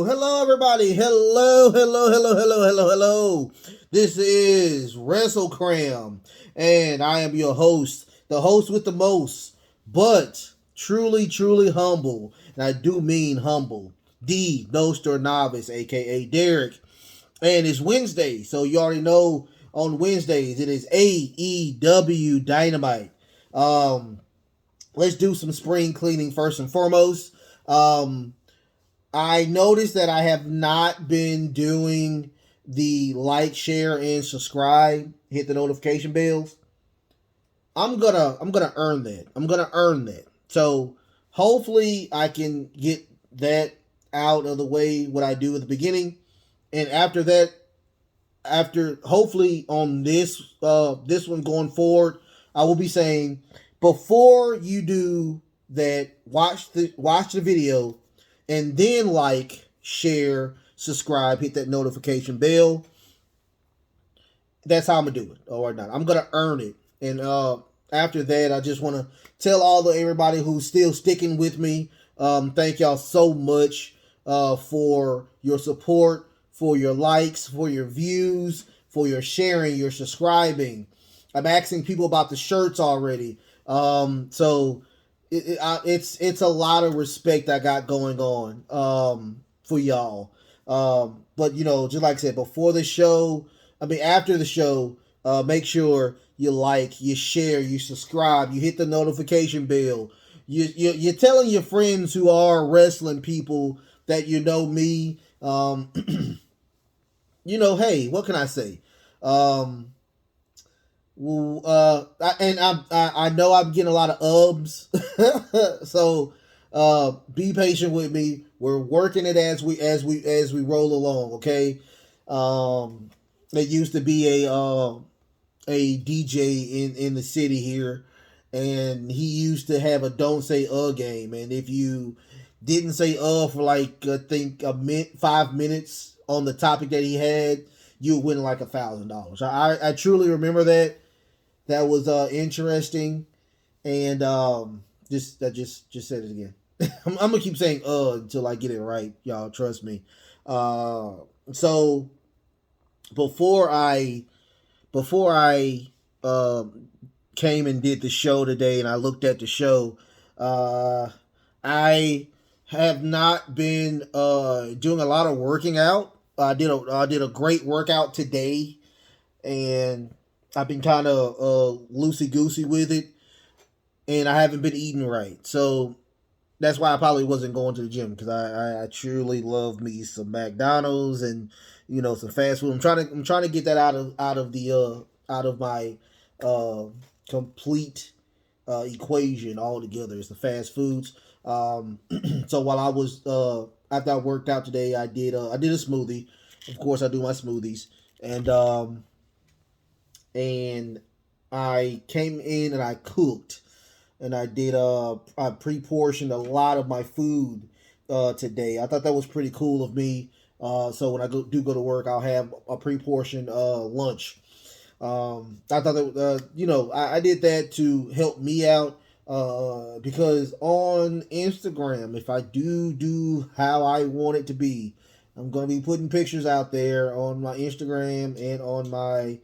Hello, everybody. Hello. This is WrestleCram, and I am your host, the host with the most, but truly humble, and I do mean humble, the Noster Novice, aka Derek. And it's Wednesday, so you already know on Wednesdays it is AEW Dynamite. Um, let's do some spring cleaning first and foremost. I noticed that I have not been doing the like, share, and subscribe. Hit the notification bells. I'm gonna earn that. I'm gonna earn that. So hopefully I can get that out of the way. What I do at the beginning, and after that, after hopefully on this one going forward, I will be saying before you do that, watch the video and then like, share, subscribe, hit that notification bell. That's how I'm gonna do it. Or not. I'm gonna earn it. And after that, I just want to tell everybody who's still sticking with me. Thank y'all so much for your support, for your likes, for your views, for your sharing, your subscribing. I'm asking people about the shirts already. So it's a lot of respect I got going on for y'all. But just like I said, before the show, after the show, make sure you like, you share, you subscribe, you hit the notification bell. You're telling your friends who are wrestling people that you know me. Hey, what can I say? I know I'm getting a lot of ubs, so be patient with me. We're working it as we roll along. Okay. There used to be a DJ in the city here, and he used to have a don't say game, and if you didn't say for like I think 5 minutes on the topic that he had, you would win like $1,000. I truly remember that. That was interesting, and just said it again. I'm gonna keep saying until I get it right, y'all. Trust me. So before I came and did the show today, and I looked at the show, I have not been doing a lot of working out. I did a great workout today, and I've been kind of loosey goosey with it, and I haven't been eating right. So that's why I probably wasn't going to the gym, because I truly love me some McDonald's and some fast food. I'm trying to get that out of my complete equation altogether. It's the fast foods. So while I was after I worked out today, I did a smoothie. Of course, I do my smoothies, and I came in and I cooked, and I did I pre-portioned a lot of my food today. I thought that was pretty cool of me. So when I go to work, I'll have a pre-portioned lunch. I thought that I did that to help me out, because on Instagram, if I do how I want it to be, I'm gonna be putting pictures out there on my Instagram and on my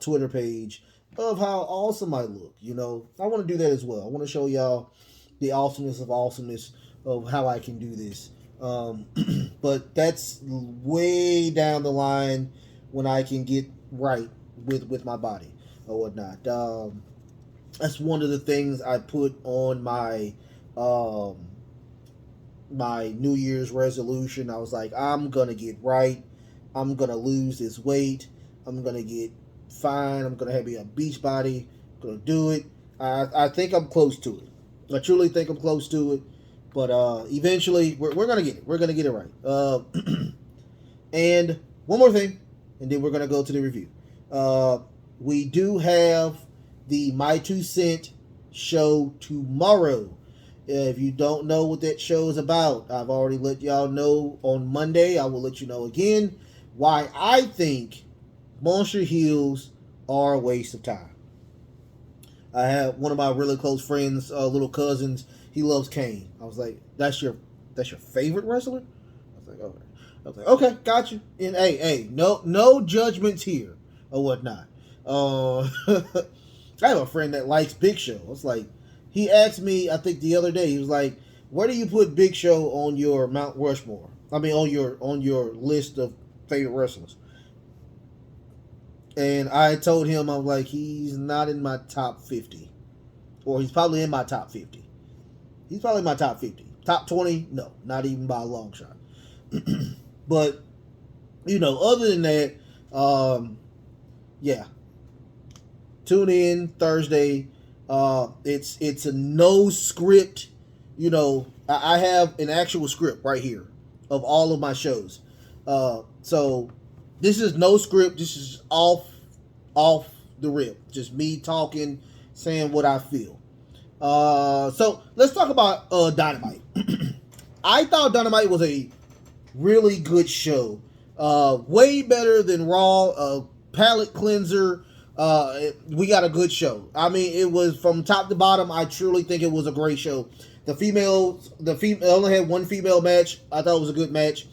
Twitter page of how awesome I look. I want to do that as well. I want to show y'all the awesomeness of how I can do this. But that's way down the line when I can get right with my body or whatnot. That's one of the things I put on my my New Year's resolution. I was like, I'm gonna get right. I'm gonna lose this weight. I'm gonna get fine. I'm gonna have a beach body. I'm gonna do it. I think I'm close to it. I truly think I'm close to it. But eventually, we're gonna get it. We're gonna get it right. And one more thing, and then we're gonna go to the review. We do have the My 2 Cent show tomorrow. If you don't know what that show is about, I've already let y'all know on Monday. I will let you know again why I think Monster Heels are a waste of time. I have one of my really close friends, little cousins. He loves Kane. I was like, "That's your favorite wrestler?" I was I was like, okay, got you. And hey, no judgments here or whatnot. I have a friend that likes Big Show. It's like, he asked me, I think the other day, he was like, where do you put Big Show on your Mount Rushmore? I mean, on your list of favorite wrestlers. And I told him, I'm like, he's not in my top 50. Or he's probably in my top 50. He's probably in my top 50. Top 20? No, not even by a long shot. But, other than that, yeah. Tune in Thursday. It's a no script. I have an actual script right here of all of my shows. So this is no script. This is off the rip. Just me talking, saying what I feel. So let's talk about Dynamite. I thought Dynamite was a really good show. Way better than Raw. Palate cleanser. We got a good show. I mean, it was from top to bottom. I truly think it was a great show. The female only had one female match. I thought it was a good match.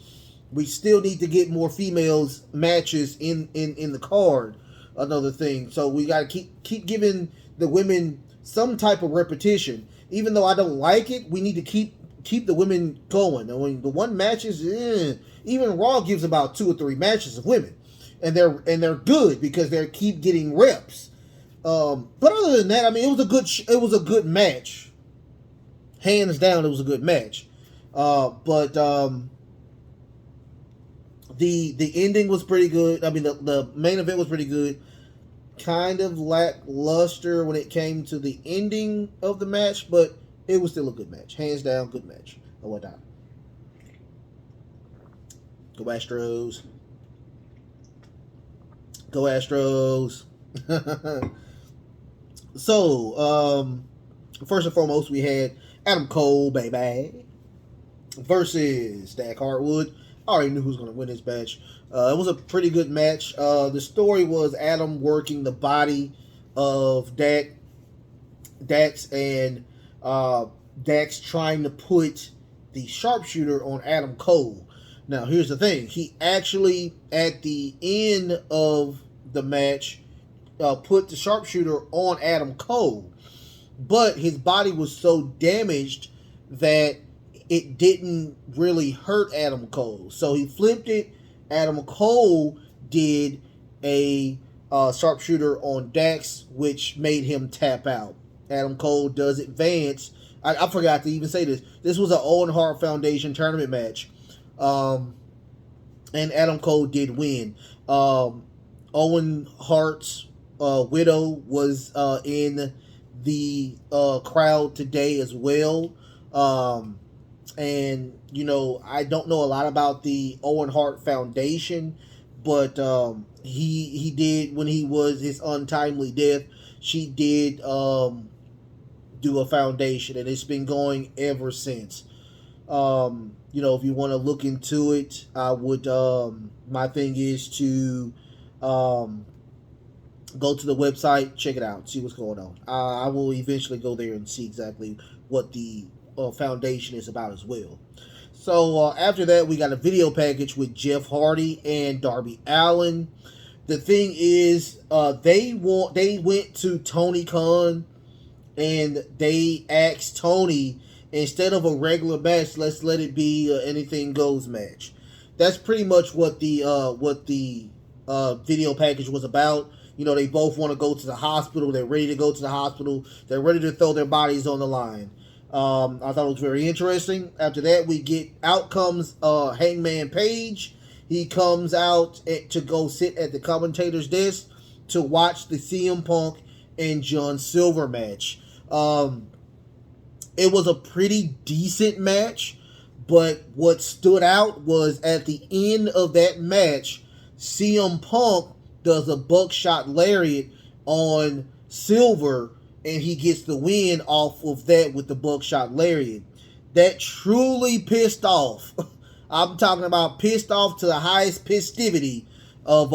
We still need to get more females matches in the card. Another thing. So we got to keep giving the women some type of repetition. Even though I don't like it, we need to keep the women going. I mean, the one matches, even Raw gives about 2 or 3 matches of women, and they're good because they keep getting reps. But other than that, I mean, it was a good match. Hands down, it was a good match. But the ending was pretty good. I mean, the main event was pretty good. Kind of lackluster when it came to the ending of the match, but it was still a good match. Hands down, good match. Oh, what time? Go Astros. Go Astros. So, first and foremost, we had Adam Cole, baby, versus Dak Hartwood. I already knew who was going to win this match. It was a pretty good match. The story was Adam working the body of Dax, and Dax trying to put the sharpshooter on Adam Cole. Now, here's the thing. He actually, at the end of the match, put the sharpshooter on Adam Cole. But his body was so damaged that it didn't really hurt Adam Cole. So he flipped it. Adam Cole did a sharpshooter on Dax, which made him tap out. Adam Cole does advance. I forgot to even say this. This was an Owen Hart Foundation tournament match. And Adam Cole did win. Owen Hart's widow was in the crowd today as well. And, I don't know a lot about the Owen Hart Foundation, but he did, when he was his untimely death, she did do a foundation, and it's been going ever since. If you want to look into it, I would, my thing is to go to the website, check it out, see what's going on. I will eventually go there and see exactly what the foundation is about as well. So after that, we got a video package with Jeff Hardy and Darby Allin. The thing is, they went to Tony Khan and they asked Tony, instead of a regular match, let's let it be an anything goes match. That's pretty much what the video package was about. They both want to go to the hospital. They're ready to go to the hospital. They're ready to throw their bodies on the line. I thought it was very interesting. After that, out comes Hangman Page. He comes out to go sit at the commentator's desk to watch the CM Punk and John Silver match. It was a pretty decent match, but what stood out was at the end of that match, CM Punk does a buckshot lariat on Silver, and he gets the win off of that with the buckshot lariat. That truly pissed off. I'm talking about pissed off to the highest festivity of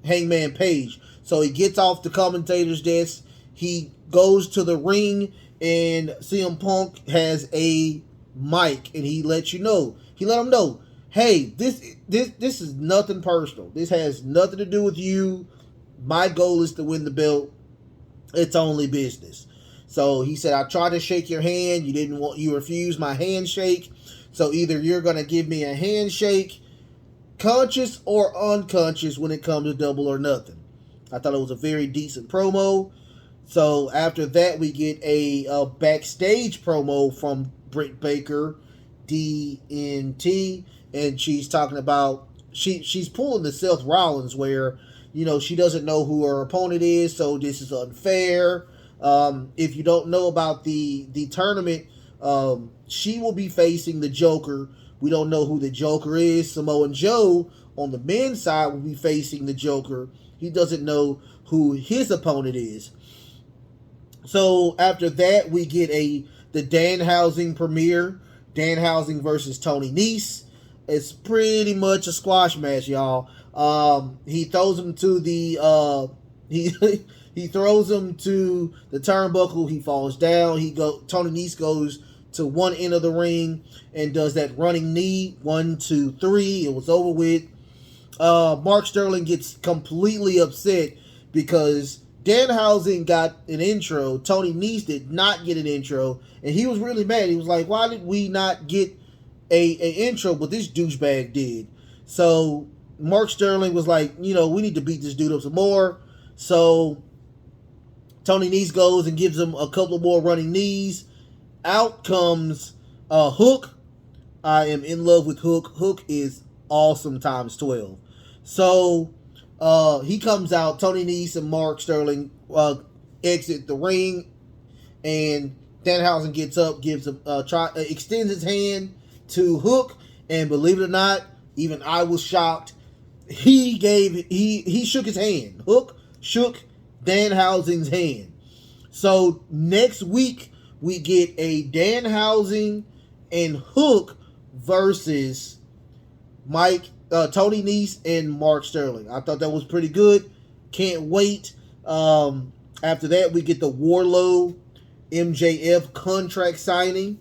Hangman Page. So he gets off the commentator's desk. He goes to the ring, and CM Punk has a Mike, and he let him know, hey, this is nothing personal. This has nothing to do with you. My goal is to win the belt. It's only business. So he said, I tried to shake your hand. You refused my handshake. So either you're going to give me a handshake, conscious or unconscious, when it comes to Double or Nothing. I thought it was a very decent promo. So after that, we get a backstage promo from Britt Baker, DNT, and she's talking about, she's pulling the Seth Rollins where, she doesn't know who her opponent is, so this is unfair. If you don't know about the tournament, she will be facing the Joker. We don't know who the Joker is. Samoa Joe on the men's side will be facing the Joker. He doesn't know who his opponent is. So after that, we get the Danhausen premiere. Danhausen versus Tony Nese. It's pretty much a squash match, y'all. He throws him to the he throws him to the turnbuckle. He falls down. Tony Nese goes to one end of the ring and does that running knee. 1, 2, 3. It was over with. Mark Sterling gets completely upset because Danhausen got an intro. Tony Nese did not get an intro, and he was really mad. He was like, "Why did we not get a intro, but this douchebag did?" So Mark Sterling was like, we need to beat this dude up some more. So Tony Nese goes and gives him a couple more running knees. Out comes Hook. I am in love with Hook. Hook is awesome times 12. So he comes out. Tony Nese and Mark Sterling exit the ring, and Danhausen gets up, gives him extends his hand to Hook, and believe it or not, even I was shocked. He shook his hand. Hook shook Danhausen's hand. So next week we get a Danhausen and Hook versus Tony Nese and Mark Sterling. I thought that was pretty good. Can't wait. After that, we get the Wardlow MJF contract signing.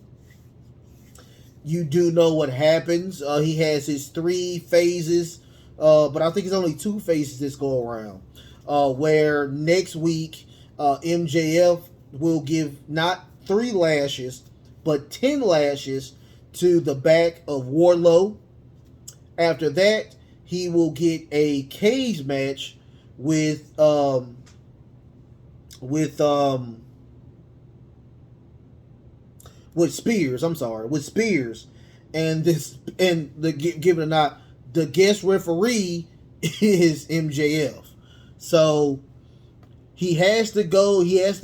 You do know what happens. He has his 3 phases, but I think it's only 2 phases this go around. Where next week, MJF will give not 3 lashes, but 10 lashes to the back of Wardlow. After that, he will get a cage match with Spears. With Spears, and give it or not, the guest referee is MJF. So he has to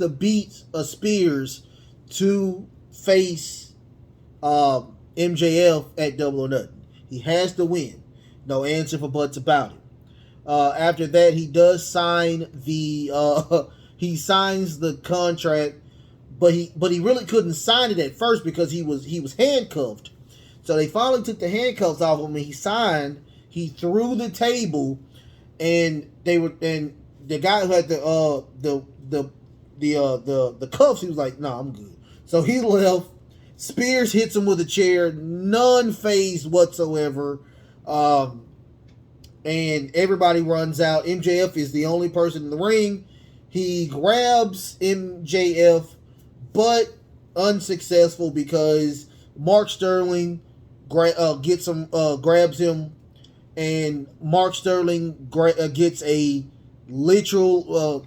beat Spears to face MJF at Double or Nothing. He has to win. No answer for buts about it. After that, he does sign he signs the contract, but he really couldn't sign it at first because he was handcuffed. So they finally took the handcuffs off him, and he signed. He threw the table, and the guy who had the cuffs, he was like, "No, I'm good." So he left. Spears hits him with a chair, none phased whatsoever, and everybody runs out. MJF is the only person in the ring. He grabs MJF, but unsuccessful because Mark Sterling grabs him, and Mark Sterling gets a literal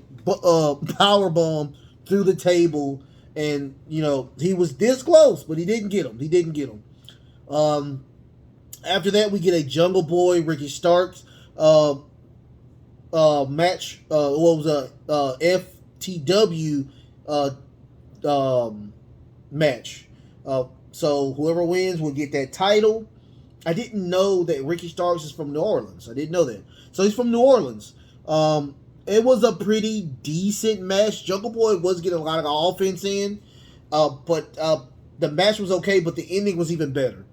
power bomb through the table. And, he was this close, but he didn't get him. After that, we get a Jungle Boy, Ricky Starks match. What was a FTW match. So whoever wins will get that title. I didn't know that Ricky Starks is from New Orleans. I didn't know that. So he's from New Orleans. It was a pretty decent match. Jungle Boy was getting a lot of offense in, but the match was okay, but the ending was even better.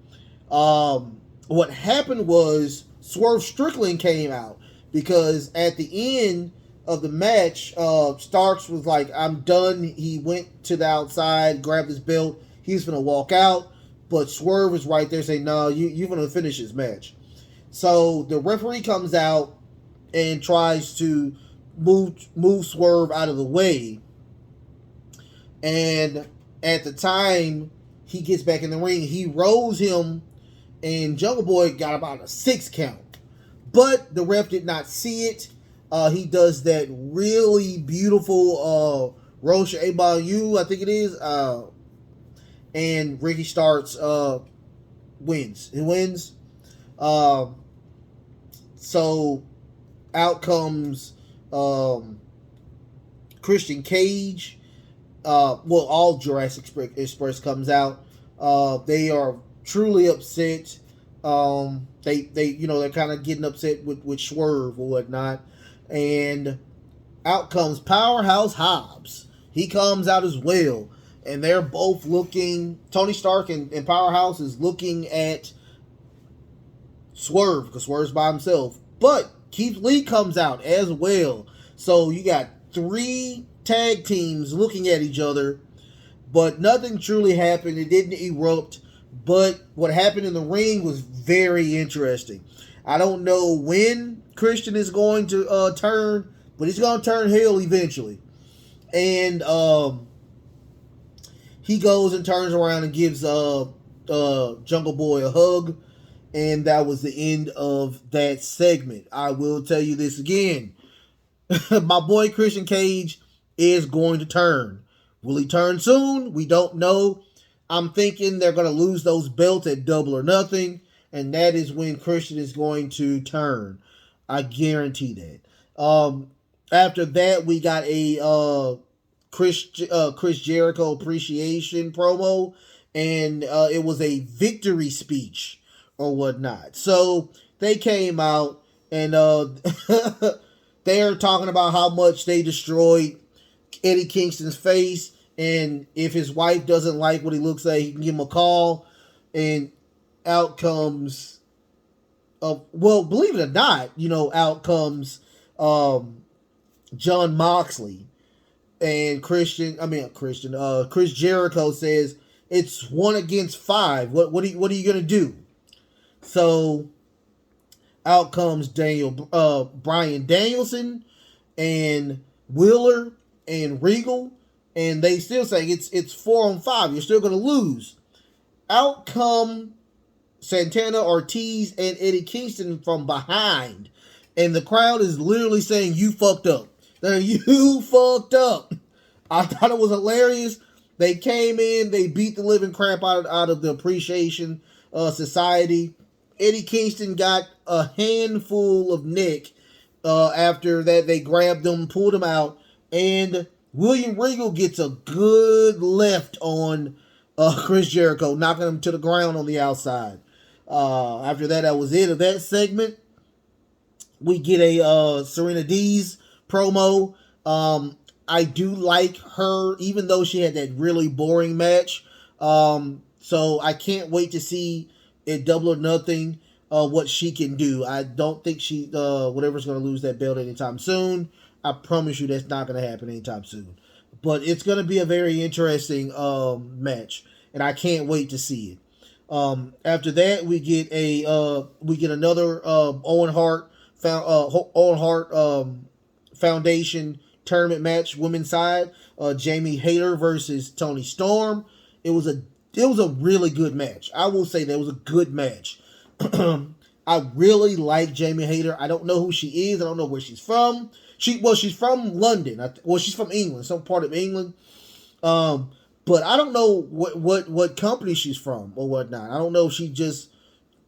What happened was Swerve Strickland came out because at the end of the match, Starks was like, "I'm done." He went to the outside, grabbed his belt. He was going to walk out. but Swerve is right there saying, "No, you're gonna finish this match." So the referee comes out and tries to move Swerve out of the way, and at the time he gets back in the ring, he rolls him, and Jungle Boy got about a 6 count, but the ref did not see it. He does that really beautiful Rocha Ebayu, I think it is, and Ricky Starks wins. He wins. So out comes Christian Cage. All Jurassic Express comes out. They are truly upset. They're kind of getting upset with Swerve or whatnot, and out comes Powerhouse Hobbs. He comes out as well, and they're both looking. Tony Stark and Powerhouse is looking at Swerve because Swerve's by himself, but Keith Lee comes out as well. So you got 3 tag teams looking at each other, but nothing truly happened. It didn't erupt, but what happened in the ring was very interesting. I don't know when Christian is going to turn, but he's going to turn heel eventually. And he goes and turns around and gives Jungle Boy a hug, and that was the end of that segment. I will tell you this again. My boy Christian Cage is going to turn. Will he turn soon? We don't know. I'm thinking they're going to lose those belts at Double or Nothing, and that is when Christian is going to turn. I guarantee that. After that, we got a Chris Jericho appreciation promo, and it was a victory speech or whatnot. So they came out and they're talking about how much they destroyed Eddie Kingston's face, and if his wife doesn't like what he looks like, he can give him a call. And out comes, believe it or not, out comes John Moxley, and Chris Jericho says it's 1 against 5. What are you gonna do? So out comes Bryan Danielson and Wheeler and Regal, and they still say it's 4 on 5. You're still gonna lose. Out come Santana, Ortiz, and Eddie Kingston from behind, and the crowd is literally saying, "You fucked up." You fucked up. I thought it was hilarious. They came in, they beat the living crap out of the Appreciation Society. Eddie Kingston got a handful of Nick. After that, they grabbed him, pulled him out, and William Regal gets a good left on Chris Jericho, knocking him to the ground on the outside. After that, that was it of that segment. We get a Serena Deeb's promo. I do like her, even though she had that really boring match. So I can't wait to see at Double or Nothing what she can do. I don't think she whatever's going to lose that belt anytime soon. I promise you that's not going to happen anytime soon. But it's going to be a very interesting match, and I can't wait to see it. After that, we get another Owen Hart Foundation tournament match, women's side. Jamie Haler versus Toni Storm. It was a really good match. I will say that was a good match. I really like Jamie Haler. I don't know who she is. I don't know where she's from. She's from London. She's from England, some part of England. But I don't know what company she's from or whatnot. I don't know if she just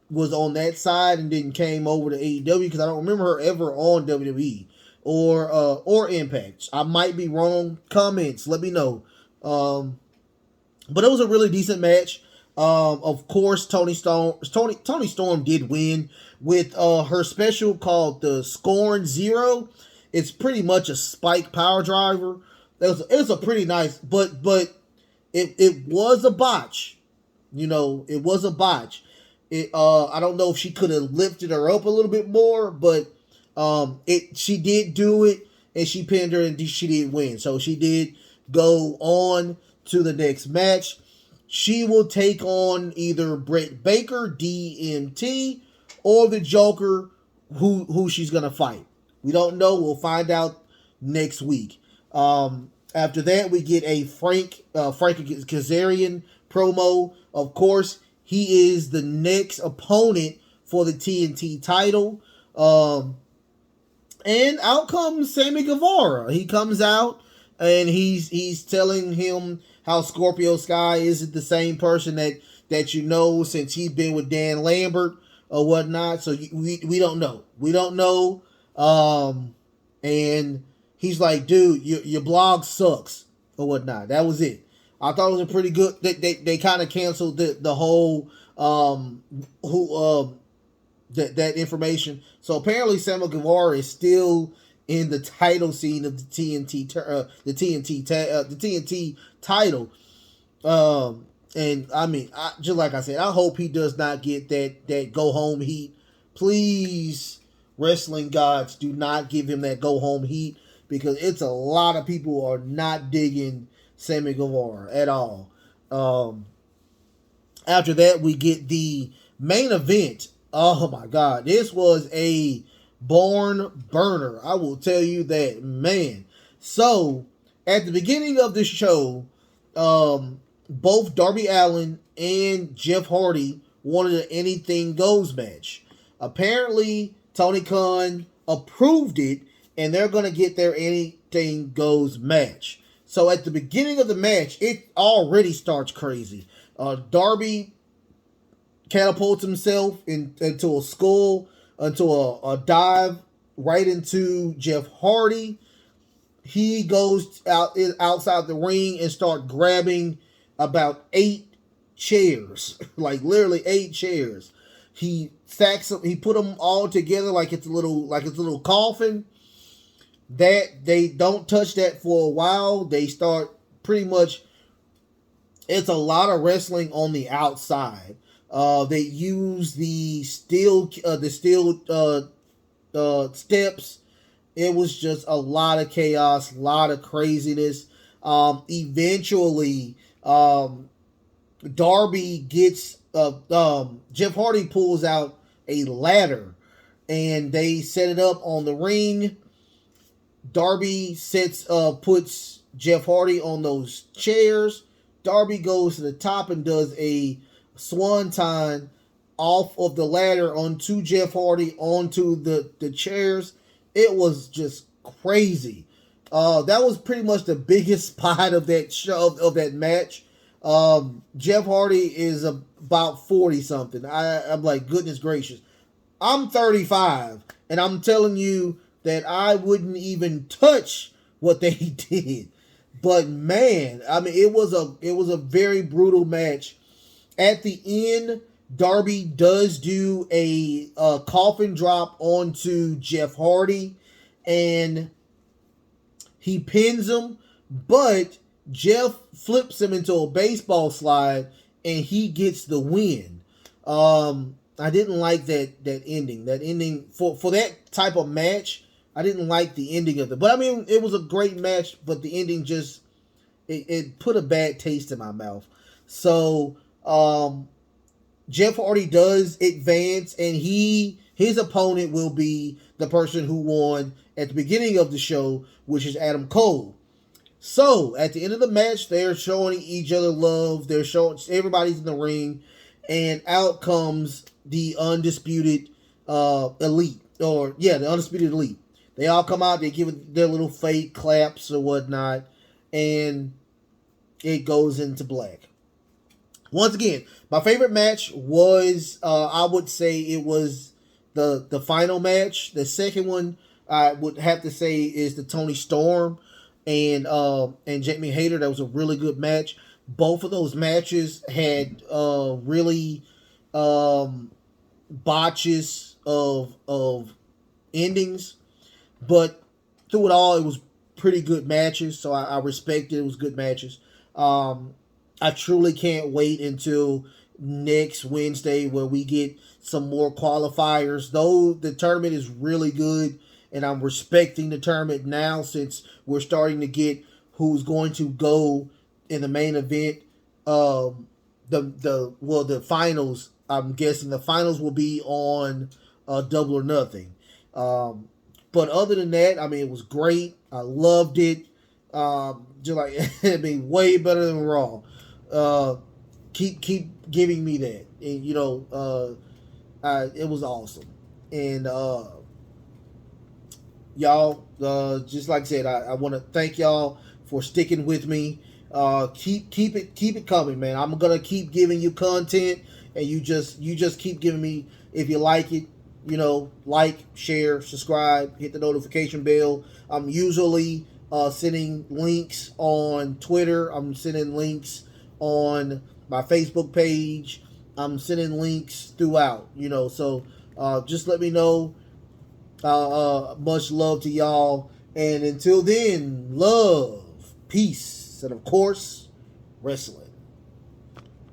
was on that side and then came over to AEW, because I don't remember her ever on WWE or Impact. I might be wrong. Comments, let me know. But it was a really decent match. Of course, Toni Storm did win with her special called the Scorn Zero. It's pretty much a spike power driver. It was a pretty nice, but it was a botch. It was a botch. I don't know if she could have lifted her up a little bit more, but she did do it, and she pinned her, and she did win. So she did go on to the next match. she will take on either Britt Baker, DMT, or the Joker, who she's gonna fight. We don't know. We'll find out next week. After that, we get a Frank Kazarian promo. Of course, he is the next opponent for the TNT title. And out comes Sammy Guevara. He comes out and he's telling him how Scorpio Sky isn't the same person that you know since he's been with Dan Lambert or whatnot. So we don't know. We don't know. And he's like, dude, your blog sucks or whatnot. That was it. I thought it was a pretty good. They kind of canceled the whole that information. So apparently Samuel Guevara is still in the title scene of the TNT title. And I mean, just like I said, I hope he does not get that go home heat. Please, wrestling gods, do not give him that go home heat, because it's a lot of people who are not digging Sammy Guevara at all. After that, we get the main event. Oh my God, this was a barn burner. I will tell you that, man. So at the beginning of the show, both Darby Allin and Jeff Hardy wanted an anything goes match. Apparently, Tony Khan approved it, and they're going to get their anything goes match. So at the beginning of the match, it already starts crazy. Darby catapults himself into a skull, into a dive right into Jeff Hardy. He goes outside the ring and start grabbing about 8 chairs, like literally 8 chairs. He stacks them. He put them all together like it's a little coffin. That they don't touch that for a while. They start pretty much. It's a lot of wrestling on the outside. They use the steel steps. It was just a lot of chaos, a lot of craziness. Eventually, Darby gets Jeff Hardy pulls out a ladder, and they set it up on the ring. Darby puts Jeff Hardy on those chairs. Darby goes to the top and does a swanton off of the ladder onto Jeff Hardy, onto the chairs. It was just crazy. That was pretty much the biggest spot of that show, of that match. Jeff Hardy is about 40 something. I'm like, goodness gracious. I'm 35, and I'm telling you that I wouldn't even touch what they did. But man, I mean, it was a very brutal match. At the end, Darby does do a coffin drop onto Jeff Hardy, and he pins him, but Jeff flips him into a baseball slide, and he gets the win. I didn't like that ending. That ending for that type of match, I didn't like the ending of it. But I mean, it was a great match, but the ending just it put a bad taste in my mouth. So Jeff Hardy does advance, and his opponent will be the person who won at the beginning of the show, which is Adam Cole. So at the end of the match, they're showing each other love. They're showing everybody's in the ring, and out comes the undisputed elite, the undisputed elite. They all come out. They give their little fake claps or whatnot, and it goes into black. Once again, my favorite match was, I would say it was the final match. The second one, I would have to say, is the Tony Storm and Jamie Hader. That was a really good match. Both of those matches had really botches of endings, but through it all, it was pretty good matches. So I respect it. It was good matches. I truly can't wait until next Wednesday where we get some more qualifiers. Though the tournament is really good, and I'm respecting the tournament now since we're starting to get who's going to go in the main event. the finals. I'm guessing the finals will be on Double or Nothing. But other than that, I mean, it was great. I loved it. Just like I mean, way better than Raw. Keep giving me that, and it was awesome. And y'all, just like I said, I want to thank y'all for sticking with me. Keep it coming, man. I'm gonna keep giving you content, and you just keep giving me. If you like it, like, share, subscribe, hit the notification bell. I'm usually sending links on Twitter. I'm sending links on my Facebook page. I'm sending links throughout. So just let me know. Much love to y'all, and until then, love, peace, and of course, wrestling.